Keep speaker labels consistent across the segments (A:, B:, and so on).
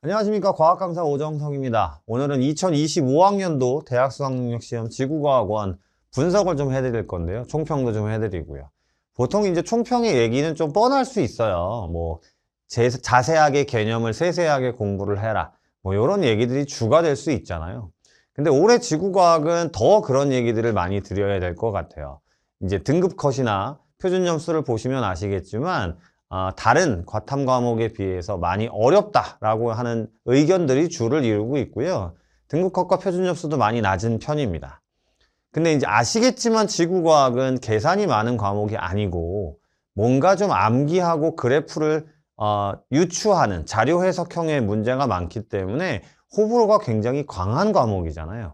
A: 안녕하십니까. 과학강사 오정석입니다. 오늘은 2025학년도 대학 수학능력시험 지구과학원 분석을 좀 해드릴 건데요. 총평도 좀 해드리고요. 보통 이제 총평의 얘기는 좀 뻔할 수 있어요. 뭐 자세하게 개념을 세세하게 공부를 해라. 뭐 이런 얘기들이 주가 될 수 있잖아요. 근데 올해 지구과학은 더 그런 얘기들을 많이 드려야 될 것 같아요. 이제 등급 컷이나 표준 점수를 보시면 아시겠지만 다른 과탐 과목에 비해서 많이 어렵다라고 하는 의견들이 주를 이루고 있고요. 등급 컷과 표준 점수도 많이 낮은 편입니다. 근데 이제 아시겠지만 지구과학은 계산이 많은 과목이 아니고 뭔가 좀 암기하고 그래프를 유추하는 자료 해석형의 문제가 많기 때문에 호불호가 굉장히 강한 과목이잖아요.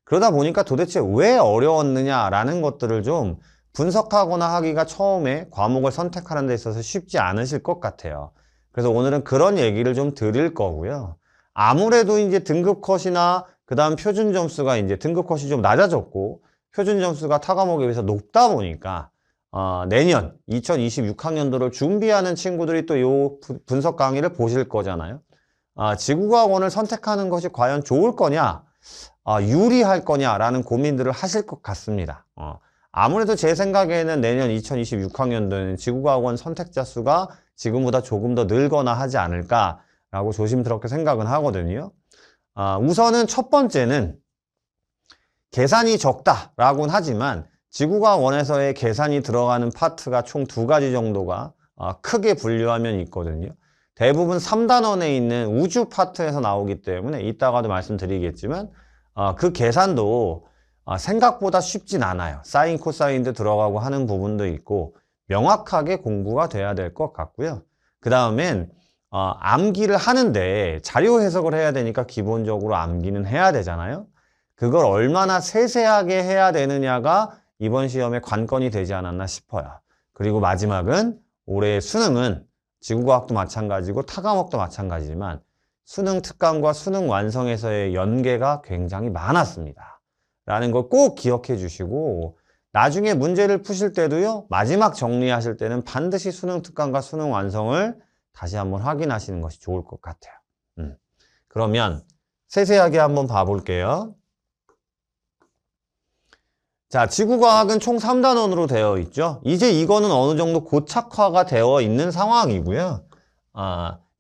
A: 그러다 보니까 도대체 왜 어려웠느냐라는 것들을 좀 분석하거나 하기가 처음에 과목을 선택하는 데 있어서 쉽지 않으실 것 같아요. 그래서 오늘은 그런 얘기를 좀 드릴 거고요. 아무래도 이제 등급 컷이나 그 다음 표준 점수가 이제 등급 컷이 좀 낮아졌고 표준 점수가 타 과목에 비해서 높다 보니까 내년 2026학년도를 준비하는 친구들이 또 이 분석 강의를 보실 거잖아요. 지구과학원을 선택하는 것이 과연 좋을 거냐, 유리할 거냐라는 고민들을 하실 것 같습니다. 아무래도 제 생각에는 내년 2026학년도는 지구과학원 선택자 수가 지금보다 조금 더 늘거나 하지 않을까라고 조심스럽게 생각은 하거든요. 우선은 첫 번째는 계산이 적다라고는 하지만 지구과학원에서의 계산이 들어가는 파트가 총 2가지 정도가 크게 분류하면 있거든요. 대부분 3단원에 있는 우주 파트에서 나오기 때문에 이따가도 말씀드리겠지만 그 계산도 생각보다 쉽진 않아요. 사인, 코사인도 들어가고 하는 부분도 있고 명확하게 공부가 돼야 될 것 같고요. 그 다음엔 암기를 하는데 자료 해석을 해야 되니까 기본적으로 암기는 해야 되잖아요. 그걸 얼마나 세세하게 해야 되느냐가 이번 시험의 관건이 되지 않았나 싶어요. 그리고 마지막은 올해 수능은 지구과학도 마찬가지고 타과목도 마찬가지지만 수능 특강과 수능 완성에서의 연계가 굉장히 많았습니다. 라는 걸 꼭 기억해 주시고 나중에 문제를 푸실 때도요. 마지막 정리하실 때는 반드시 수능 특강과 수능 완성을 다시 한번 확인하시는 것이 좋을 것 같아요. 그러면 세세하게 한번 봐볼게요. 자, 지구과학은 총 3단원으로 되어 있죠. 이제 이거는 어느 정도 고착화가 되어 있는 상황이고요.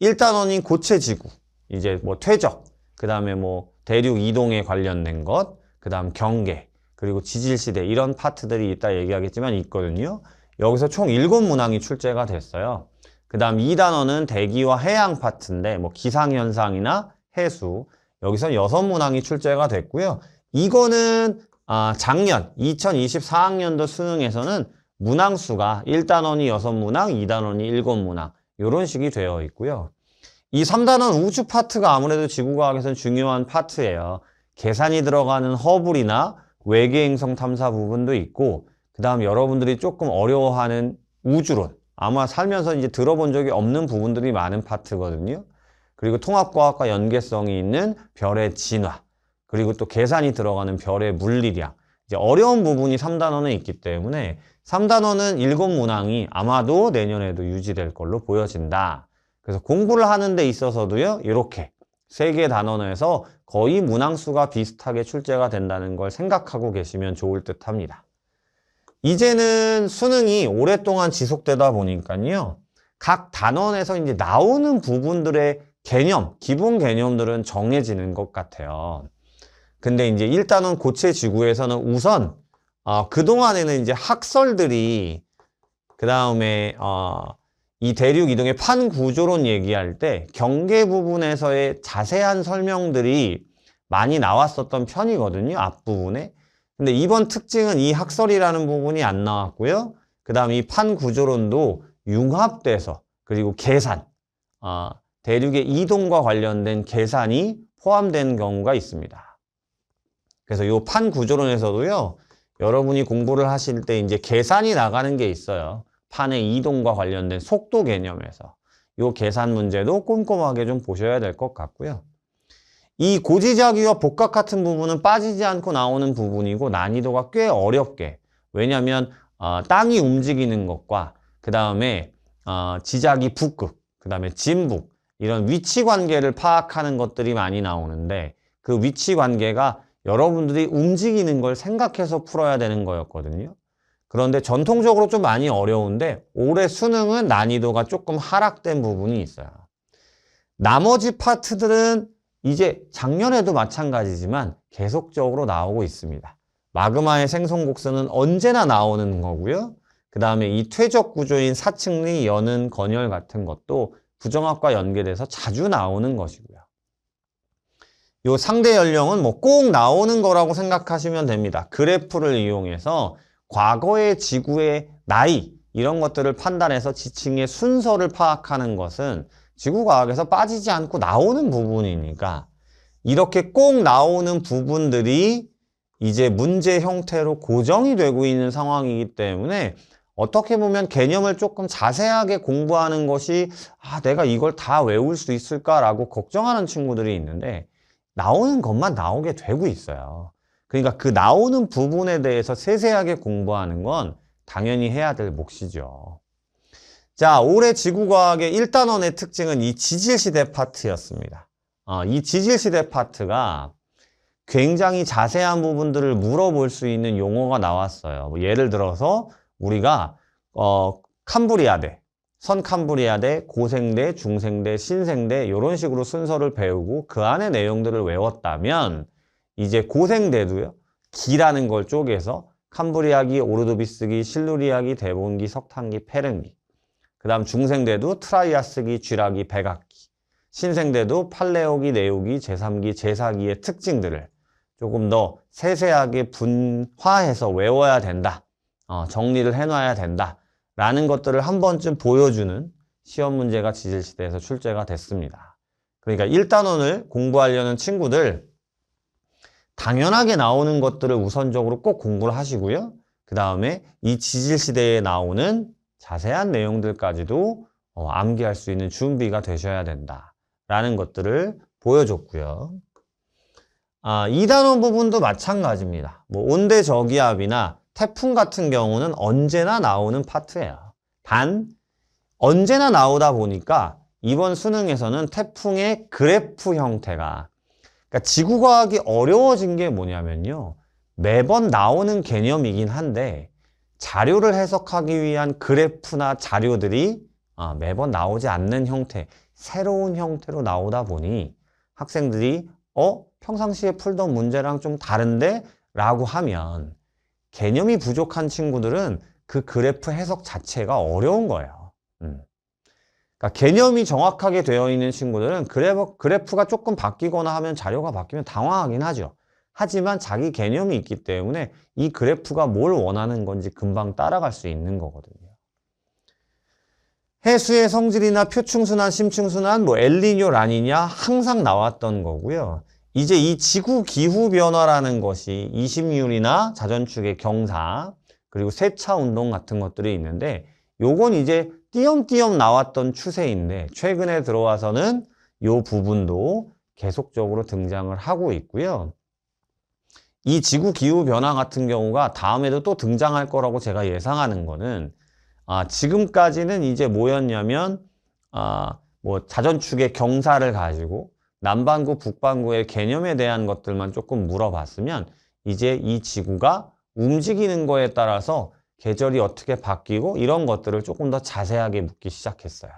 A: 1단원인 고체지구, 이제 뭐 퇴적, 그 다음에 뭐 대륙 이동에 관련된 것, 그 다음 경계, 그리고 지질시대 이런 파트들이 이따 얘기하겠지만 있거든요. 여기서 총 7문항이 출제가 됐어요. 그 다음 2단원은 대기와 해양 파트인데 뭐 기상현상이나 해수, 여기서 6문항이 출제가 됐고요. 이거는 작년 2024학년도 수능에서는 문항수가 1단원이 6문항, 2단원이 7문항 이런 식이 되어 있고요. 이 3단원 우주 파트가 아무래도 지구과학에서는 중요한 파트예요. 계산이 들어가는 허블이나 외계 행성 탐사 부분도 있고 그 다음 여러분들이 조금 어려워하는 우주론, 아마 살면서 이제 들어본 적이 없는 부분들이 많은 파트거든요. 그리고 통합과학과 연계성이 있는 별의 진화, 그리고 또 계산이 들어가는 별의 물리량, 이제 어려운 부분이 3단원에 있기 때문에 3단원은 7문항이 아마도 내년에도 유지될 걸로 보여진다. 그래서 공부를 하는 데 있어서도요, 이렇게 3개 단원에서 거의 문항수가 비슷하게 출제가 된다는 걸 생각하고 계시면 좋을 듯 합니다. 이제는 수능이 오랫동안 지속되다 보니까요, 각 단원에서 이제 나오는 부분들의 개념, 기본 개념들은 정해지는 것 같아요. 근데 이제 1단원 고체지구에서는 우선 그동안에는 이제 학설들이 그 다음에 이 대륙 이동의 판구조론 얘기할 때 경계 부분에서의 자세한 설명들이 많이 나왔었던 편이거든요. 앞부분에. 근데 이번 특징은 이 학설이라는 부분이 안 나왔고요. 그 다음 이 판구조론도 융합돼서 그리고 계산, 대륙의 이동과 관련된 계산이 포함된 경우가 있습니다. 그래서 이 판구조론에서도요, 여러분이 공부를 하실 때 이제 계산이 나가는 게 있어요. 판의 이동과 관련된 속도 개념에서. 이 계산 문제도 꼼꼼하게 좀 보셔야 될 것 같고요. 이 고지자기와 복각 같은 부분은 빠지지 않고 나오는 부분이고 난이도가 꽤 어렵게. 왜냐하면 땅이 움직이는 것과 그 다음에 지자기 북극, 그 다음에 진북 이런 위치 관계를 파악하는 것들이 많이 나오는데 그 위치 관계가 여러분들이 움직이는 걸 생각해서 풀어야 되는 거였거든요. 그런데 전통적으로 좀 많이 어려운데 올해 수능은 난이도가 조금 하락된 부분이 있어요. 나머지 파트들은 이제 작년에도 마찬가지지만 계속적으로 나오고 있습니다. 마그마의 생성곡선은 언제나 나오는 거고요. 그 다음에 이 퇴적 구조인 사측리, 연은, 건열 같은 것도 부정학과 연계돼서 자주 나오는 것이고요. 요 상대 연령은 뭐 꼭 나오는 거라고 생각하시면 됩니다. 그래프를 이용해서 과거의 지구의 나이 이런 것들을 판단해서 지층의 순서를 파악하는 것은 지구과학에서 빠지지 않고 나오는 부분이니까 이렇게 꼭 나오는 부분들이 이제 문제 형태로 고정이 되고 있는 상황이기 때문에 어떻게 보면 개념을 조금 자세하게 공부하는 것이 내가 이걸 다 외울 수 있을까라고 걱정하는 친구들이 있는데 나오는 것만 나오게 되고 있어요. 그러니까 그 나오는 부분에 대해서 세세하게 공부하는 건 당연히 해야 될 몫이죠. 자, 올해 지구과학의 1단원의 특징은 이 지질시대 파트였습니다. 이 지질시대 파트가 굉장히 자세한 부분들을 물어볼 수 있는 용어가 나왔어요. 뭐 예를 들어서 우리가 캄브리아대, 선캄브리아대, 고생대, 중생대, 신생대 이런 식으로 순서를 배우고 그 안에 내용들을 외웠다면 이제 고생대도요. 기라는 걸 쪼개서 캄브리아기, 오르도비스기, 실루리아기, 데본기, 석탄기, 페른기. 그 다음 중생대도 트라이아스기, 쥐라기, 백악기. 신생대도 팔레오기, 네오기, 제3기, 제4기의 특징들을 조금 더 세세하게 분화해서 외워야 된다. 정리를 해놔야 된다. 라는 것들을 한 번쯤 보여주는 시험 문제가 지질시대에서 출제가 됐습니다. 그러니까 1단원을 공부하려는 친구들 당연하게 나오는 것들을 우선적으로 꼭 공부를 하시고요. 그 다음에 이 지질시대에 나오는 자세한 내용들까지도 암기할 수 있는 준비가 되셔야 된다라는 것들을 보여줬고요. 2단원 부분도 마찬가지입니다. 뭐 온대저기압이나 태풍 같은 경우는 언제나 나오는 파트예요. 단 언제나 나오다 보니까 이번 수능에서는 태풍의 그래프 형태가 그러니까 지구과학이 어려워진 게 뭐냐면요. 매번 나오는 개념이긴 한데 자료를 해석하기 위한 그래프나 자료들이 매번 나오지 않는 형태, 새로운 형태로 나오다 보니 학생들이 평상시에 풀던 문제랑 좀 다른데? 라고 하면 개념이 부족한 친구들은 그 그래프 해석 자체가 어려운 거예요. 그러니까 개념이 정확하게 되어 있는 친구들은 그래프가 조금 바뀌거나 하면 자료가 바뀌면 당황하긴 하죠. 하지만 자기 개념이 있기 때문에 이 그래프가 뭘 원하는 건지 금방 따라갈 수 있는 거거든요. 해수의 성질이나 표층순환, 심층순환, 뭐 엘니뇨, 라니냐 항상 나왔던 거고요. 이제 이 지구 기후 변화라는 것이 이심률이나 자전축의 경사 그리고 세차 운동 같은 것들이 있는데 요건 이제 띄엄띄엄 나왔던 추세인데 최근에 들어와서는 요 부분도 계속적으로 등장을 하고 있고요. 이 지구 기후 변화 같은 경우가 다음에도 또 등장할 거라고 제가 예상하는 거는 지금까지는 이제 뭐였냐면 뭐 자전축의 경사를 가지고 남반구, 북반구의 개념에 대한 것들만 조금 물어봤으면 이제 이 지구가 움직이는 거에 따라서 계절이 어떻게 바뀌고 이런 것들을 조금 더 자세하게 묻기 시작했어요.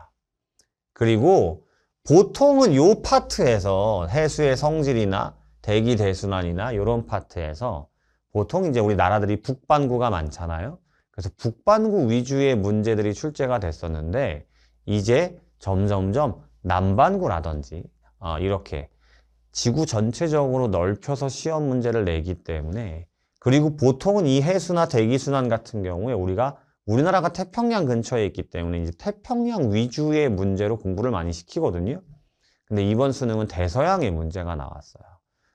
A: 그리고 보통은 요 파트에서 해수의 성질이나 대기 대순환이나 이런 파트에서 보통 이제 우리 나라들이 북반구가 많잖아요. 그래서 북반구 위주의 문제들이 출제가 됐었는데 이제 점점점 남반구라든지 이렇게 지구 전체적으로 넓혀서 시험 문제를 내기 때문에 그리고 보통은 이 해수나 대기순환 같은 경우에 우리나라가 태평양 근처에 있기 때문에 이제 태평양 위주의 문제로 공부를 많이 시키거든요. 근데 이번 수능은 대서양의 문제가 나왔어요.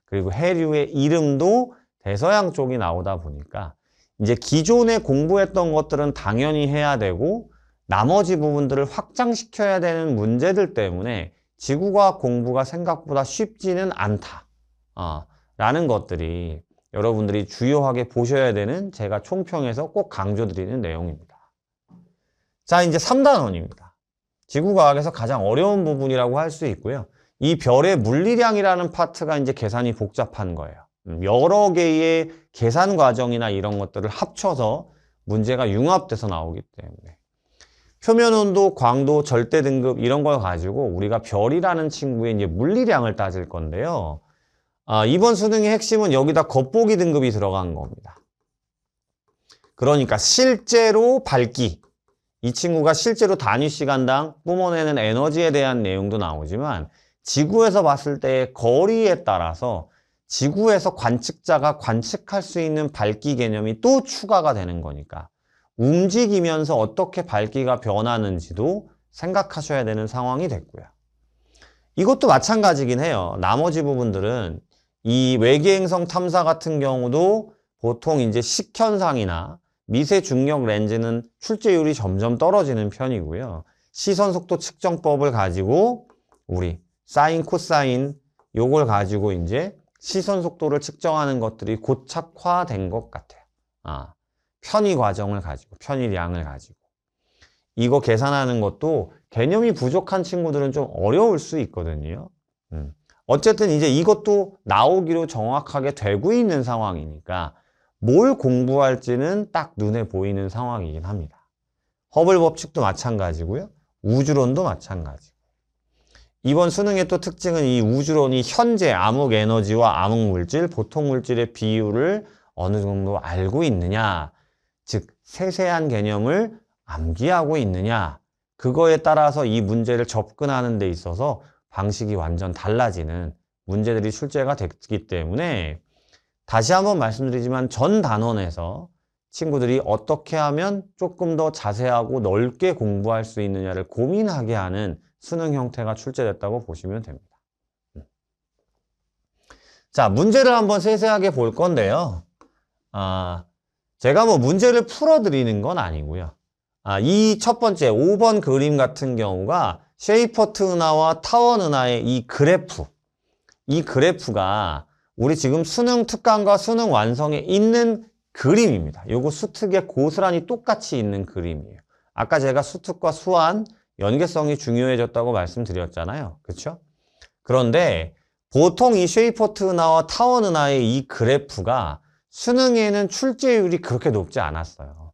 A: 그리고 해류의 이름도 대서양 쪽이 나오다 보니까 이제 기존에 공부했던 것들은 당연히 해야 되고 나머지 부분들을 확장시켜야 되는 문제들 때문에 지구과학 공부가 생각보다 쉽지는 않다. 라는 것들이 여러분들이 주요하게 보셔야 되는 제가 총평에서 꼭 강조드리는 내용입니다. 자, 이제 3단원입니다. 지구과학에서 가장 어려운 부분이라고 할 수 있고요. 이 별의 물리량이라는 파트가 이제 계산이 복잡한 거예요. 여러 개의 계산 과정이나 이런 것들을 합쳐서 문제가 융합돼서 나오기 때문에 표면 온도, 광도, 절대 등급 이런 걸 가지고 우리가 별이라는 친구의 이제 물리량을 따질 건데요. 이번 수능의 핵심은 여기다 겉보기 등급이 들어간 겁니다. 그러니까 실제로 밝기, 이 친구가 실제로 단위 시간당 뿜어내는 에너지에 대한 내용도 나오지만 지구에서 봤을 때의 거리에 따라서 지구에서 관측자가 관측할 수 있는 밝기 개념이 또 추가가 되는 거니까 움직이면서 어떻게 밝기가 변하는지도 생각하셔야 되는 상황이 됐고요. 이것도 마찬가지긴 해요. 나머지 부분들은 이 외계행성 탐사 같은 경우도 보통 이제 식현상이나 미세 중력 렌즈는 출제율이 점점 떨어지는 편이고요. 시선 속도 측정법을 가지고 우리 사인, 코사인 요걸 가지고 이제 시선 속도를 측정하는 것들이 고착화된 것 같아요. 편의 과정을 가지고, 편의량을 가지고. 이거 계산하는 것도 개념이 부족한 친구들은 좀 어려울 수 있거든요. 어쨌든 이제 이것도 나오기로 정확하게 되고 있는 상황이니까 뭘 공부할지는 딱 눈에 보이는 상황이긴 합니다. 허블 법칙도 마찬가지고요. 우주론도 마찬가지고. 이번 수능의 또 특징은 이 우주론이 현재 암흑 에너지와 암흑 물질, 보통 물질의 비율을 어느 정도 알고 있느냐, 즉 세세한 개념을 암기하고 있느냐, 그거에 따라서 이 문제를 접근하는 데 있어서 방식이 완전 달라지는 문제들이 출제가 됐기 때문에 다시 한번 말씀드리지만 전 단원에서 친구들이 어떻게 하면 조금 더 자세하고 넓게 공부할 수 있느냐를 고민하게 하는 수능 형태가 출제됐다고 보시면 됩니다. 자, 문제를 한번 세세하게 볼 건데요. 제가 뭐 문제를 풀어드리는 건 아니고요. 이 첫 번째 5번 그림 같은 경우가 셰이퍼트 은하와 타원 은하의 이 그래프가 우리 지금 수능 특강과 수능 완성에 있는 그림입니다. 요거 수특에 고스란히 똑같이 있는 그림이에요. 아까 제가 수특과 수완 연계성이 중요해졌다고 말씀드렸잖아요. 그렇죠? 그런데 보통 이 셰이퍼트 은하와 타원 은하의 이 그래프가 수능에는 출제율이 그렇게 높지 않았어요.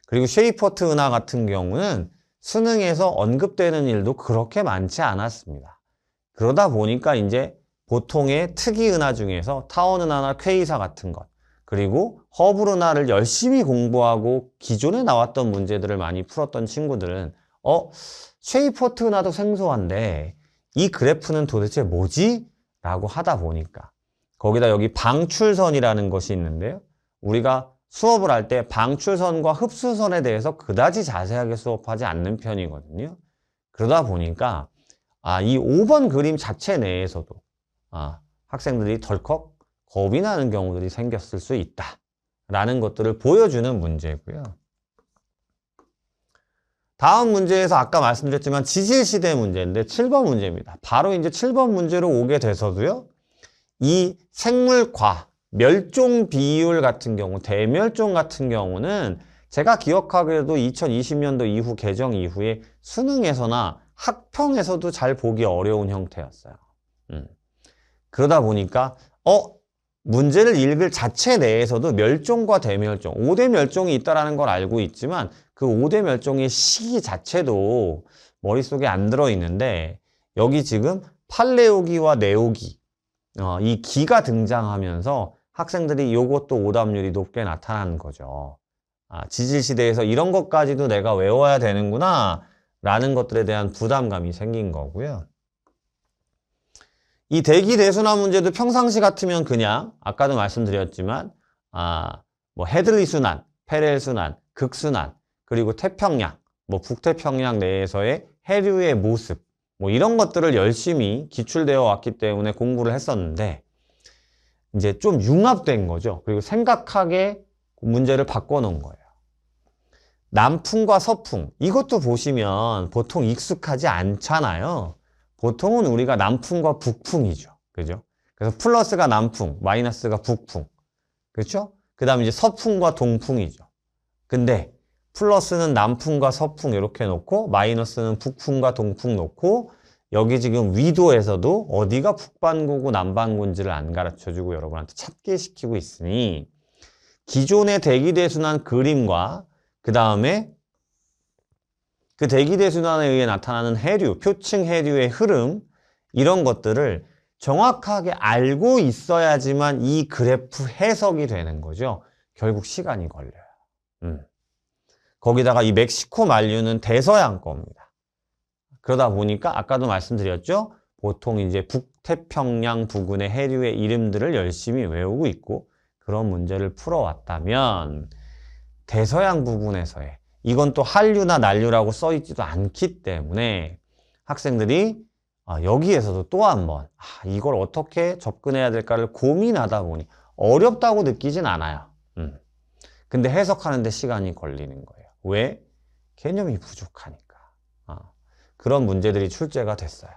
A: 그리고 셰이퍼트 은하 같은 경우는 수능에서 언급되는 일도 그렇게 많지 않았습니다. 그러다 보니까 이제 보통의 특이 은하 중에서 타원 은하나 퀘이사 같은 것, 그리고 허블 은하를 열심히 공부하고 기존에 나왔던 문제들을 많이 풀었던 친구들은 셰이퍼트 은하도 생소한데 이 그래프는 도대체 뭐지? 라고 하다 보니까 거기다 여기 방출선이라는 것이 있는데요. 우리가 수업을 할 때 방출선과 흡수선에 대해서 그다지 자세하게 수업하지 않는 편이거든요. 그러다 보니까 이 5번 그림 자체 내에서도 학생들이 덜컥 겁이 나는 경우들이 생겼을 수 있다라는 것들을 보여주는 문제고요. 다음 문제에서 아까 말씀드렸지만 지질시대 문제인데 7번 문제입니다. 바로 이제 7번 문제로 오게 돼서도요. 이 생물과 멸종 비율 같은 경우, 대멸종 같은 경우는 제가 기억하기에도 2020년도 이후 개정 이후에 수능에서나 학평에서도 잘 보기 어려운 형태였어요. 그러다 보니까 문제를 읽을 자체 내에서도 멸종과 대멸종, 5대 멸종이 있다는 걸 알고 있지만 그 5대 멸종의 시기 자체도 머릿속에 안 들어있는데 여기 지금 팔레오기와 네오기, 이 기가 등장하면서 학생들이 이것도 오답률이 높게 나타나는 거죠. 지질시대에서 이런 것까지도 내가 외워야 되는구나 라는 것들에 대한 부담감이 생긴 거고요. 이 대기대순환 문제도 평상시 같으면 그냥 아까도 말씀드렸지만 뭐 헤들리 순환, 페렐 순환, 극순환, 그리고 태평양, 뭐 북태평양 내에서의 해류의 모습 뭐 이런 것들을 열심히 기출되어 왔기 때문에 공부를 했었는데 이제 좀 융합된 거죠. 그리고 생각하게 문제를 바꿔놓은 거예요. 남풍과 서풍, 이것도 보시면 보통 익숙하지 않잖아요. 보통은 우리가 남풍과 북풍이죠. 그죠? 그래서 플러스가 남풍, 마이너스가 북풍. 그렇죠? 그 다음에 이제 서풍과 동풍이죠. 근데 플러스는 남풍과 서풍 이렇게 놓고 마이너스는 북풍과 동풍 놓고 여기 지금 위도에서도 어디가 북반구고 남반구인지를 안 가르쳐주고 여러분한테 찾게 시키고 있으니 기존의 대기대순환 그림과 그 다음에 그 대기대순환에 의해 나타나는 해류, 표층 해류의 흐름 이런 것들을 정확하게 알고 있어야지만 이 그래프 해석이 되는 거죠. 결국 시간이 걸려요. 거기다가 이 멕시코 만류는 대서양 겁니다. 그러다 보니까 아까도 말씀드렸죠. 보통 이제 북태평양 부근의 해류의 이름들을 열심히 외우고 있고 그런 문제를 풀어왔다면 대서양 부분에서의 이건 또 한류나 난류라고 써있지도 않기 때문에 학생들이 여기에서도 또 한 번 이걸 어떻게 접근해야 될까를 고민하다 보니 어렵다고 느끼진 않아요. 근데 해석하는 데 시간이 걸리는 거예요. 왜? 개념이 부족하니까. 그런 문제들이 출제가 됐어요.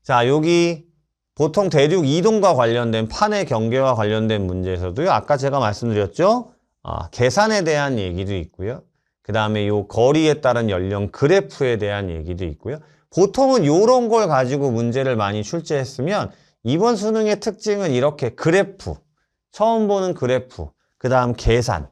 A: 자, 여기 보통 대륙 이동과 관련된 판의 경계와 관련된 문제에서도요. 아까 제가 말씀드렸죠. 계산에 대한 얘기도 있고요. 그 다음에 요 거리에 따른 연령 그래프에 대한 얘기도 있고요. 보통은 요런 걸 가지고 문제를 많이 출제했으면 이번 수능의 특징은 이렇게 그래프, 처음 보는 그래프, 그 다음 계산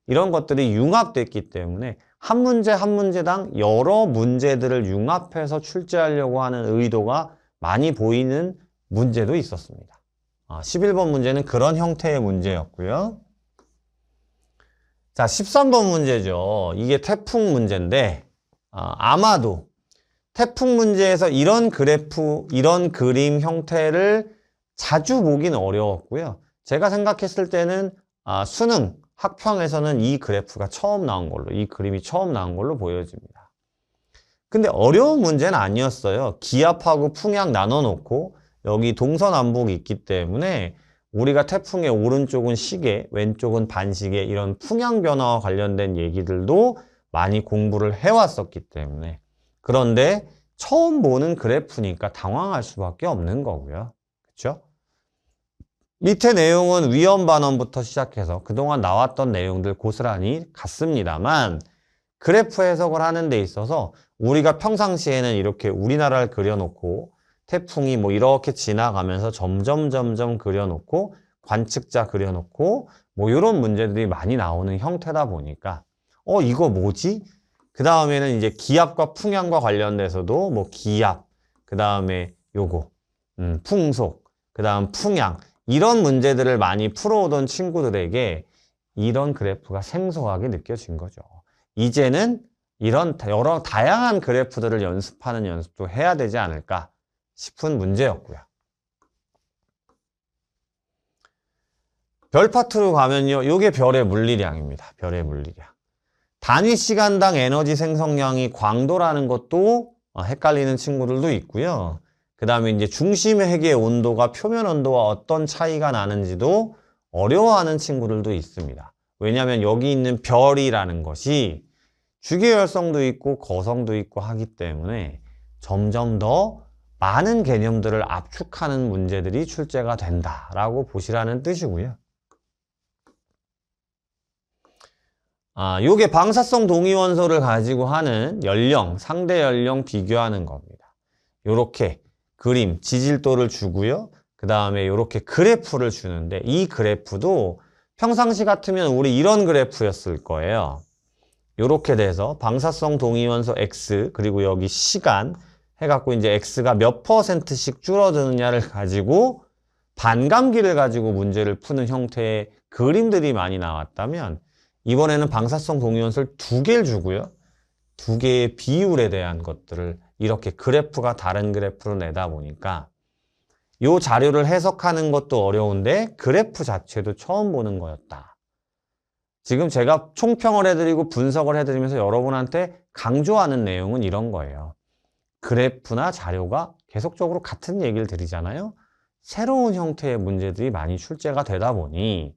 A: 이런 것들이 융합됐기 때문에 한 문제 한 문제당 여러 문제들을 융합해서 출제하려고 하는 의도가 많이 보이는 문제도 있었습니다. 11번 문제는 그런 형태의 문제였고요. 자, 13번 문제죠. 이게 태풍 문제인데 아마도 태풍 문제에서 이런 그래프, 이런 그림 형태를 자주 보긴 어려웠고요. 제가 생각했을 때는 수능 학평에서는 이 그래프가 처음 나온 걸로, 이 그림이 처음 나온 걸로 보여집니다. 근데 어려운 문제는 아니었어요. 기압하고 풍약 나눠놓고 여기 동서남북이 있기 때문에 우리가 태풍의 오른쪽은 시계, 왼쪽은 반시계 이런 풍향 변화와 관련된 얘기들도 많이 공부를 해왔었기 때문에 그런데 처음 보는 그래프니까 당황할 수밖에 없는 거고요. 그렇죠? 밑에 내용은 위험 반원부터 시작해서 그동안 나왔던 내용들 고스란히 같습니다만 그래프 해석을 하는 데 있어서 우리가 평상시에는 이렇게 우리나라를 그려놓고 태풍이 뭐 이렇게 지나가면서 점점 그려놓고 관측자 그려놓고 뭐 이런 문제들이 많이 나오는 형태다 보니까 이거 뭐지? 그 다음에는 이제 기압과 풍향과 관련돼서도 뭐 기압, 그 다음에 요거 풍속, 그 다음 풍향 이런 문제들을 많이 풀어오던 친구들에게 이런 그래프가 생소하게 느껴진 거죠. 이제는 이런 여러 다양한 그래프들을 연습하는 연습도 해야 되지 않을까 싶은 문제였고요. 별 파트로 가면요. 이게 별의 물리량입니다. 별의 물리량. 단위 시간당 에너지 생성량이 광도라는 것도 헷갈리는 친구들도 있고요. 그 다음에 이제 중심 회계의 온도가 표면 온도와 어떤 차이가 나는지도 어려워하는 친구들도 있습니다. 왜냐하면 여기 있는 별이라는 것이 주기율성도 있고 거성도 있고 하기 때문에 점점 더 많은 개념들을 압축하는 문제들이 출제가 된다라고 보시라는 뜻이고요. 요게 방사성 동위원소를 가지고 하는 연령, 상대 연령 비교하는 겁니다. 요렇게 그림, 지질도를 주고요. 그 다음에 요렇게 그래프를 주는데 이 그래프도 평상시 같으면 우리 이런 그래프였을 거예요. 요렇게 돼서 방사성 동위원소 X 그리고 여기 시간 해갖고 이제 X가 몇 %씩 줄어드느냐를 가지고 반감기를 가지고 문제를 푸는 형태의 그림들이 많이 나왔다면 이번에는 방사성 동위원소를 2개를 주고요. 2개의 비율에 대한 것들을 이렇게 그래프가 다른 그래프로 내다 보니까 이 자료를 해석하는 것도 어려운데 그래프 자체도 처음 보는 거였다. 지금 제가 총평을 해드리고 분석을 해드리면서 여러분한테 강조하는 내용은 이런 거예요. 그래프나 자료가 계속적으로 같은 얘기를 드리잖아요. 새로운 형태의 문제들이 많이 출제가 되다 보니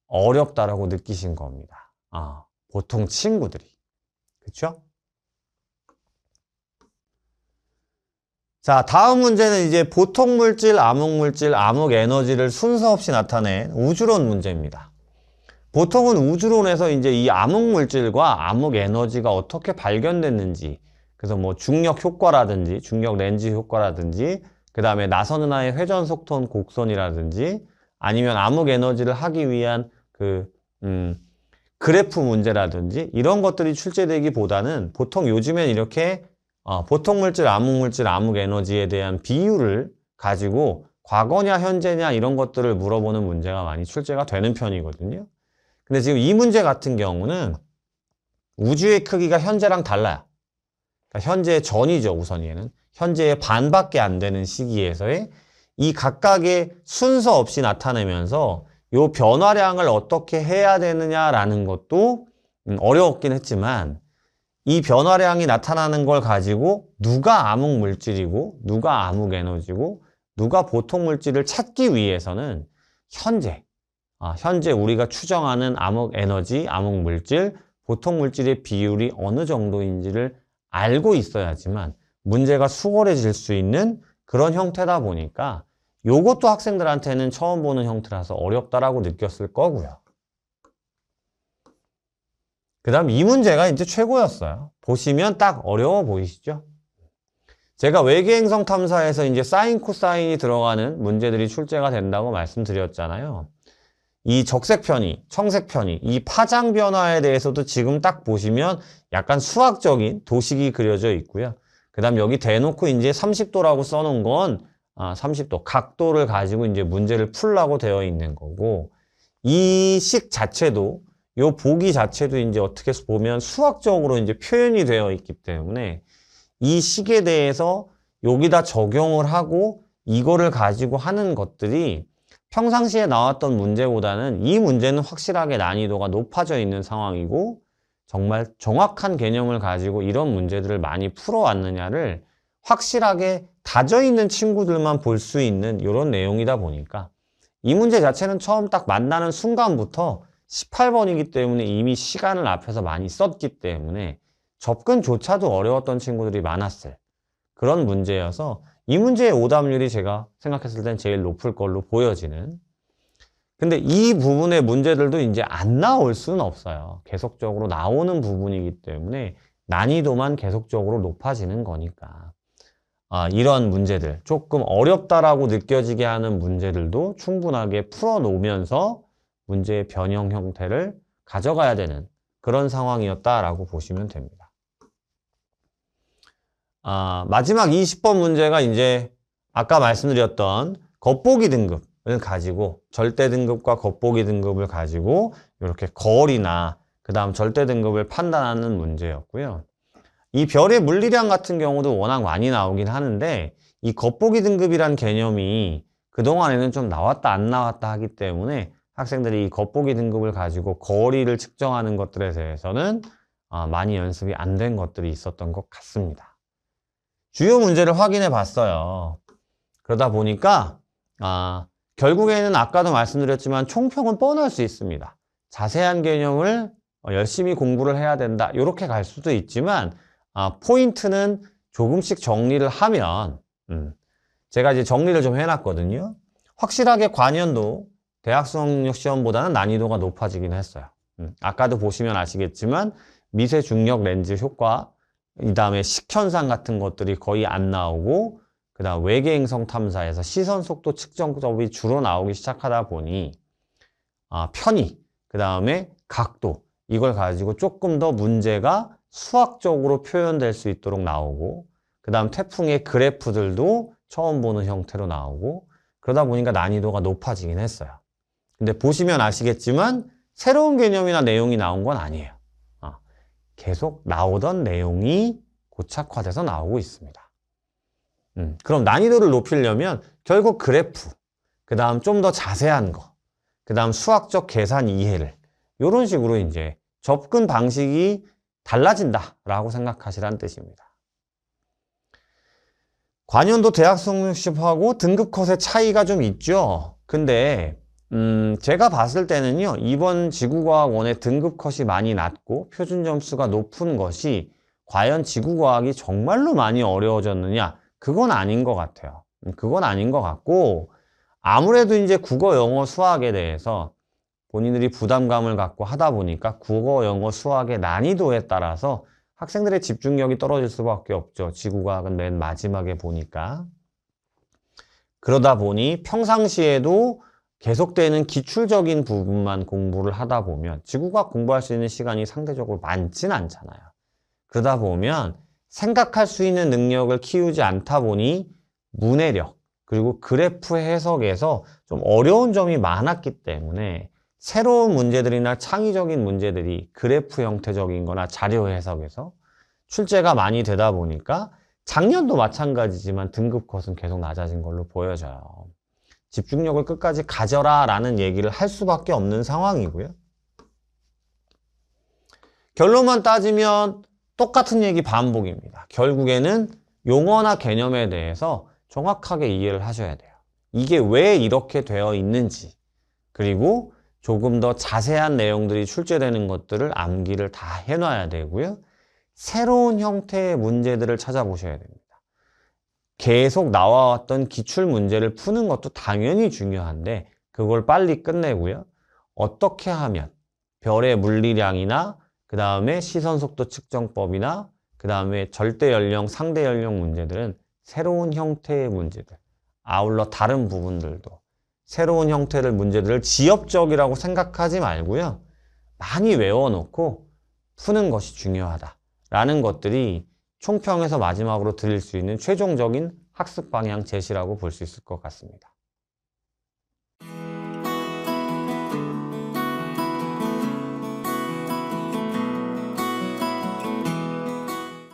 A: 어렵다라고 느끼신 겁니다. 보통 친구들이. 그렇죠? 자, 다음 문제는 이제 보통 물질, 암흑 물질, 암흑 에너지를 순서 없이 나타낸 우주론 문제입니다. 보통은 우주론에서 이제 이 암흑물질과 암흑에너지가 어떻게 발견됐는지, 그래서 뭐 중력 효과라든지, 중력 렌즈 효과라든지, 그 다음에 나선은하의 회전 속도는 곡선이라든지, 아니면 암흑에너지를 하기 위한 그래프 문제라든지, 이런 것들이 출제되기보다는 보통 요즘엔 이렇게 보통물질, 암흑물질, 암흑에너지에 대한 비율을 가지고 과거냐 현재냐 이런 것들을 물어보는 문제가 많이 출제가 되는 편이거든요. 근데 지금 이 문제 같은 경우는 우주의 크기가 현재랑 달라요. 그러니까 현재의 전이죠, 우선 얘는. 현재의 반밖에 안 되는 시기에서의 이 각각의 순서 없이 나타내면서 이 변화량을 어떻게 해야 되느냐라는 것도 어려웠긴 했지만, 이 변화량이 나타나는 걸 가지고 누가 암흑 물질이고 누가 암흑 에너지고 누가 보통 물질을 찾기 위해서는 현재 우리가 추정하는 암흑 에너지, 암흑 물질, 보통 물질의 비율이 어느 정도인지를 알고 있어야지만 문제가 수월해질 수 있는 그런 형태다 보니까 요것도 학생들한테는 처음 보는 형태라서 어렵다라고 느꼈을 거고요. 그 다음 이 문제가 이제 최고였어요. 보시면 딱 어려워 보이시죠? 제가 외계행성 탐사에서 이제 사인, 코사인이 들어가는 문제들이 출제가 된다고 말씀드렸잖아요. 이 적색 편의, 청색 편의, 이 파장 변화에 대해서도 지금 딱 보시면 약간 수학적인 도식이 그려져 있고요. 그 다음 여기 대놓고 이제 30도라고 써놓은 건 30도, 각도를 가지고 이제 문제를 풀라고 되어 있는 거고, 이 식 자체도, 요 보기 자체도 이제 어떻게 보면 수학적으로 이제 표현이 되어 있기 때문에 이 식에 대해서 여기다 적용을 하고 이거를 가지고 하는 것들이 평상시에 나왔던 문제보다는 이 문제는 확실하게 난이도가 높아져 있는 상황이고, 정말 정확한 개념을 가지고 이런 문제들을 많이 풀어왔느냐를 확실하게 다져있는 친구들만 볼 수 있는 이런 내용이다 보니까 이 문제 자체는 처음 딱 만나는 순간부터 18번이기 때문에 이미 시간을 앞에서 많이 썼기 때문에 접근조차도 어려웠던 친구들이 많았을 그런 문제여서 이 문제의 오답률이 제가 생각했을 땐 제일 높을 걸로 보여지는. 근데 이 부분의 문제들도 이제 안 나올 수는 없어요. 계속적으로 나오는 부분이기 때문에 난이도만 계속적으로 높아지는 거니까. 이런 문제들, 조금 어렵다라고 느껴지게 하는 문제들도 충분하게 풀어놓으면서 문제의 변형 형태를 가져가야 되는 그런 상황이었다라고 보시면 됩니다. 마지막 20번 문제가 이제 아까 말씀드렸던 겉보기 등급을 가지고, 절대 등급과 겉보기 등급을 가지고 이렇게 거리나 그 다음 절대 등급을 판단하는 문제였고요. 이 별의 물리량 같은 경우도 워낙 많이 나오긴 하는데, 이 겉보기 등급이란 개념이 그동안에는 좀 나왔다 안 나왔다 하기 때문에 학생들이 이 겉보기 등급을 가지고 거리를 측정하는 것들에 대해서는 많이 연습이 안 된 것들이 있었던 것 같습니다. 주요 문제를 확인해 봤어요. 그러다 보니까 결국에는 아까도 말씀드렸지만 총평은 뻔할 수 있습니다. 자세한 개념을 열심히 공부를 해야 된다, 이렇게 갈 수도 있지만 포인트는 조금씩 정리를 하면, 제가 이제 정리를 좀 해놨거든요. 확실하게 관연도 대학 수학능력 시험보다는 난이도가 높아지긴 했어요. 아까도 보시면 아시겠지만 미세 중력 렌즈 효과, 이 다음에 식현상 같은 것들이 거의 안 나오고, 그 다음 외계행성 탐사에서 시선 속도 측정법이 주로 나오기 시작하다 보니 편의, 그 다음에 각도, 이걸 가지고 조금 더 문제가 수학적으로 표현될 수 있도록 나오고, 그 다음 태풍의 그래프들도 처음 보는 형태로 나오고, 그러다 보니까 난이도가 높아지긴 했어요. 근데 보시면 아시겠지만 새로운 개념이나 내용이 나온 건 아니에요. 계속 나오던 내용이 고착화돼서 나오고 있습니다. 그럼 난이도를 높이려면 결국 그래프, 그 다음 좀 더 자세한 거, 그 다음 수학적 계산 이해를, 이런 식으로 이제 접근 방식이 달라진다라고 생각하시라는 뜻입니다. 관연도 대학 수학능력시험하고 등급 컷의 차이가 좀 있죠. 근데 제가 봤을 때는요, 이번 지구과학원의 등급 컷이 많이 낮고 표준 점수가 높은 것이 과연 지구과학이 정말로 많이 어려워졌느냐? 그건 아닌 것 같아요. 그건 아닌 것 같고, 아무래도 이제 국어, 영어, 수학에 대해서 본인들이 부담감을 갖고 하다 보니까 국어, 영어, 수학의 난이도에 따라서 학생들의 집중력이 떨어질 수밖에 없죠. 지구과학은 맨 마지막에 보니까. 그러다 보니 평상시에도 계속되는 기출적인 부분만 공부를 하다 보면 지구과학 공부할 수 있는 시간이 상대적으로 많진 않잖아요. 그러다 보면 생각할 수 있는 능력을 키우지 않다 보니 문해력, 그리고 그래프 해석에서 좀 어려운 점이 많았기 때문에 새로운 문제들이나 창의적인 문제들이 그래프 형태적인 거나 자료 해석에서 출제가 많이 되다 보니까 작년도 마찬가지지만 등급 컷은 계속 낮아진 걸로 보여져요. 집중력을 끝까지 가져라 라는 얘기를 할 수밖에 없는 상황이고요. 결론만 따지면 똑같은 얘기 반복입니다. 결국에는 용어나 개념에 대해서 정확하게 이해를 하셔야 돼요. 이게 왜 이렇게 되어 있는지, 그리고 조금 더 자세한 내용들이 출제되는 것들을 암기를 다 해놔야 되고요. 새로운 형태의 문제들을 찾아보셔야 됩니다. 계속 나와왔던 기출 문제를 푸는 것도 당연히 중요한데 그걸 빨리 끝내고요. 어떻게 하면 별의 물리량이나 그 다음에 시선속도 측정법이나 그 다음에 절대연령, 상대연령 문제들은 새로운 형태의 문제들, 아울러 다른 부분들도 새로운 형태의 문제들을 지엽적이라고 생각하지 말고요. 많이 외워놓고 푸는 것이 중요하다라는 것들이 총평에서 마지막으로 드릴 수 있는 최종적인 학습 방향 제시라고 볼 수 있을 것 같습니다.